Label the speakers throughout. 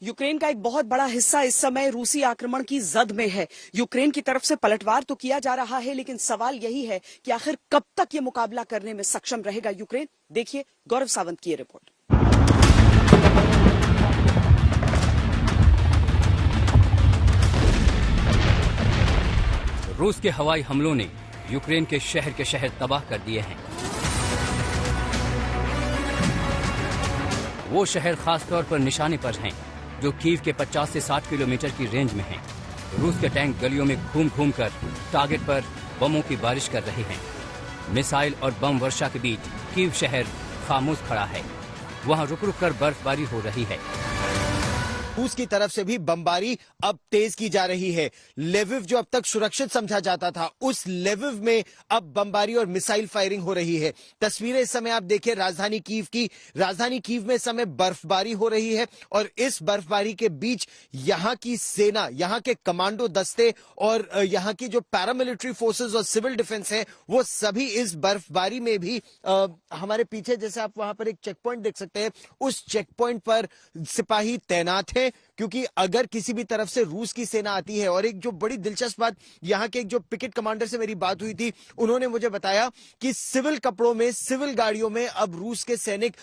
Speaker 1: Ukraine का एक बहुत बड़ा हिस्सा इस समय रूसी आक्रमण की जद में है। यूक्रेन की तरफ से पलटवार तो किया जा रहा है, लेकिन सवाल यही है कि आखिर कब तक ये मुकाबला करने में सक्षम रहेगा यूक्रेन। देखिए गौरव सावंत की ये रिपोर्ट।
Speaker 2: रूस के हवाई हमलों ने यूक्रेन के शहर तबाह कर दिए हैं। वो शहर खास तौर पर निशाने पर हैं, जो कीव के 50 से 60 किलोमीटर की रेंज में हैं। रूस के टैंक गलियों में घूम कर टारगेट पर बमों की बारिश कर रहे हैं। मिसाइल और बम वर्षा के बीच कीव शहर खामोश खड़ा है। वहां रुक रुक कर बर्फबारी हो रही है।
Speaker 3: रूस की तरफ से भी बमबारी अब तेज की जा रही है। लेविव जो अब तक सुरक्षित समझा जाता था, उस लेविव में अब बमबारी और मिसाइल फायरिंग हो रही है। तस्वीरें इस समय आप देखिए राजधानी कीव की। राजधानी कीव में इस समय बर्फबारी हो रही है और इस बर्फबारी के बीच यहाँ की सेना, यहाँ के कमांडो दस्ते और यहाँ की जो पैरामिलिट्री फोर्सेस और सिविल डिफेंस है, वो सभी इस बर्फबारी में भी हमारे पीछे जैसे आप वहां पर एक चेक पॉइंट देख सकते हैं, उस चेक पॉइंट पर सिपाही तैनात है। क्योंकि अगर किसी भी तरफ से रूस की सेना आती है, और एक जो बड़ी दिलचस्प बात, यहाँ के एक जो पिकेट कमांडर से मेरी बात हुई थी, उन्होंने मुझे बताया कि सिविल कपड़ों में, सिविल गाड़ियों में अब रूस के सैनिक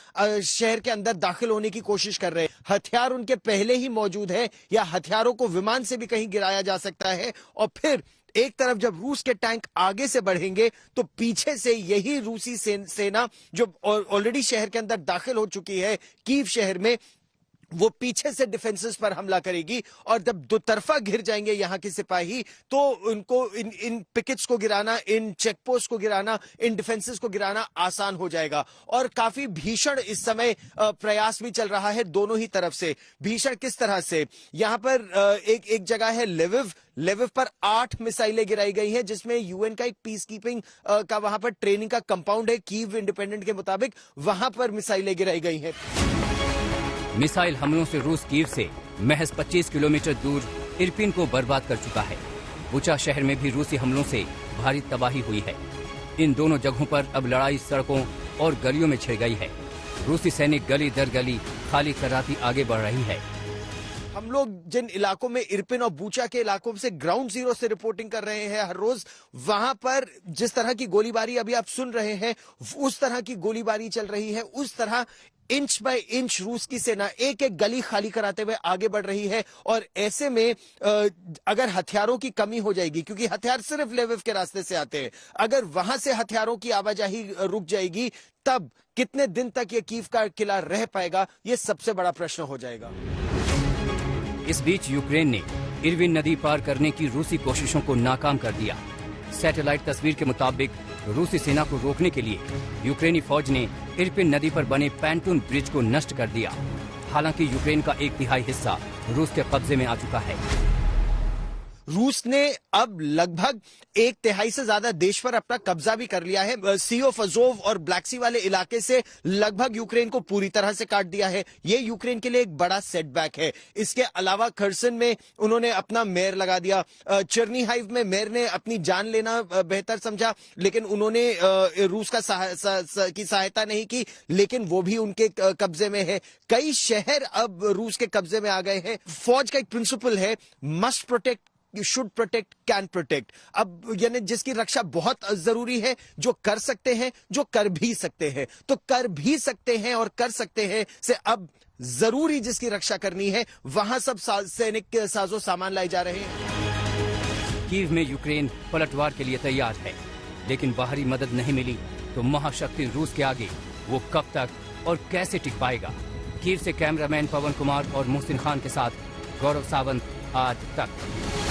Speaker 3: शहर के अंदर दाखिल होने की कोशिश कर रहे हैं। हथियार उनके पहले ही मौजूद है, या हथियारों को विमान से भी कहीं गिराया जा सकता है। और फिर एक तरफ जब रूस के टैंक आगे से बढ़ेंगे तो पीछे से यही रूसी सेना जो ऑलरेडी शहर के अंदर दाखिल हो चुकी है कीव शहर में, वो पीछे से डिफेंसेस पर हमला करेगी। और जब दो तरफा घिर जाएंगे यहाँ के सिपाही, तो उनको इन पिकेट्स को गिराना, इन चेकपोस्ट को गिराना, इन डिफेंसेस को गिराना आसान हो जाएगा। और काफी भीषण इस समय प्रयास भी चल रहा है दोनों ही तरफ से। भीषण किस तरह से, यहाँ पर एक जगह है लेविव पर 8 मिसाइलें गिराई गई हैं, जिसमें यूएन का एक पीस कीपिंग का वहां पर ट्रेनिंग का कंपाउंड है। कीव इंडिपेंडेंट के मुताबिक वहां पर मिसाइलें गिराई गई हैं।
Speaker 2: मिसाइल हमलों से रूस कीव से महज 25 किलोमीटर दूर इरपिन को बर्बाद कर चुका है। बुचा शहर में भी रूसी हमलों से भारी तबाही हुई है। इन दोनों जगहों पर अब लड़ाई सड़कों और गलियों में छिड़ गई है। रूसी सैनिक गली दर गली खाली कराती आगे बढ़ रही है।
Speaker 3: हम लोग जिन इलाकों में, इरपिन और बूचा के इलाकों से ग्राउंड जीरो से रिपोर्टिंग कर रहे हैं हर रोज, वहां पर जिस तरह की गोलीबारी अभी आप सुन रहे हैं, उस तरह की गोलीबारी चल रही है। उस तरह इंच बाय इंच रूस की सेना एक एक गली खाली कराते हुए आगे बढ़ रही है। और ऐसे में अगर हथियारों की कमी हो जाएगी, क्योंकि हथियार सिर्फ लेविव के रास्ते से आते हैं, अगर वहां से हथियारों की आवाजाही रुक जाएगी, तब कितने दिन तक ये कीव का किला रह पाएगा, ये सबसे बड़ा प्रश्न हो जाएगा।
Speaker 2: इस बीच यूक्रेन ने इरविन नदी पार करने की रूसी कोशिशों को नाकाम कर दिया। सैटेलाइट तस्वीर के मुताबिक रूसी सेना को रोकने के लिए यूक्रेनी फौज ने इरपिन नदी पर बने पैंटून ब्रिज को नष्ट कर दिया। हालांकि यूक्रेन का 1/3 हिस्सा रूस के कब्जे में आ चुका है।
Speaker 3: रूस ने अब लगभग 1/3 से ज्यादा देश पर अपना कब्जा भी कर लिया है। सी ऑफ अजोव और ब्लैक सी वाले इलाके से लगभग यूक्रेन को पूरी तरह से काट दिया है। ये यूक्रेन के लिए एक बड़ा सेटबैक है। इसके अलावा खर्सन में उन्होंने अपना मेयर लगा दिया। चर्नीहाइव में मेयर ने अपनी जान लेना बेहतर समझा, लेकिन उन्होंने रूस का की सहायता नहीं की, लेकिन वो भी उनके कब्जे में है। कई शहर अब रूस के कब्जे में आ गए हैं। फौज का एक प्रिंसिपल है, must protect, You should protect, can protect। अब यानी जिसकी रक्षा बहुत जरूरी है, जो कर सकते हैं, जो कर भी सकते हैं, तो कर भी सकते हैं और कर सकते हैं से अब जरूरी जिसकी रक्षा करनी है, वहां सब सैनिक साजो सामान लाए जा रहे हैं।
Speaker 2: कीव में यूक्रेन पलटवार के लिए तैयार है, लेकिन बाहरी मदद नहीं मिली तो महाशक्ति रूस के आगे वो कब तक और कैसे टिक पाएगा। कीव से कैमरामैन पवन कुमार और मोहसिन खान के साथ गौरव सावंत, आज तक।